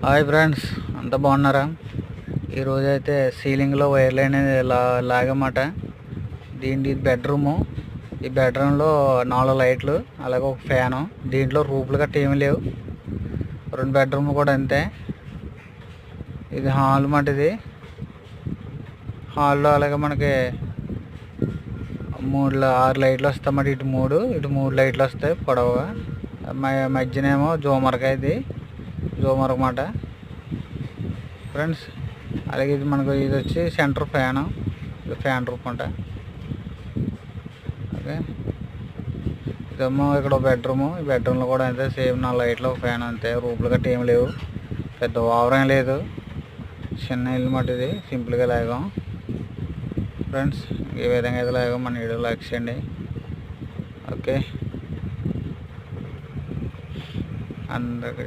Hi friends, అంతా బాగున్నారా? ఈరోజు అయితే సీలింగ్లో వైర్లు అనేది లాగమాట. ఇది బెడ్రూము. ఈ బెడ్రూమ్లో 4 లైట్లు, అలాగే ఒక ఫ్యాను. దీంట్లో రూపులు గట్ట ఏమీ లేవు. 2 బెడ్రూమ్లు కూడా అంతే. ఇది హాల్ మాట. ఇది హాల్లో అలాగే మనకి 6 లైట్లు వస్తాయన్నమాట. ఇటు మూడు లైట్లు వస్తాయి పొడవుగా. మధ్యనేమో జోమరకాయ. ఇది జోమర్ మాట ఫ్రెండ్స్. అలాగే ఇది వచ్చి సెంటర్ ఫ్యాన్. ఇది ఫ్యాన్ రూప్ అంట. ఓకే, ఇదేమో ఇక్కడ బెడ్రూము. ఈ బెడ్రూమ్లో కూడా అంతే, సేమ్ 4 లైట్లు, ఒక ఫ్యాన్ అంతే. రూపులు గట్ట ఏం లేవు, పెద్ద ఓవరేం లేదు. చిన్న ఇల్లు మాట. ఇది సింపుల్గా లాగాం ఫ్రెండ్స్. ఈ విధంగా అయితే లాగాం. మన వీడియో లైక్ చేయండి. ఓకే, అందరికీ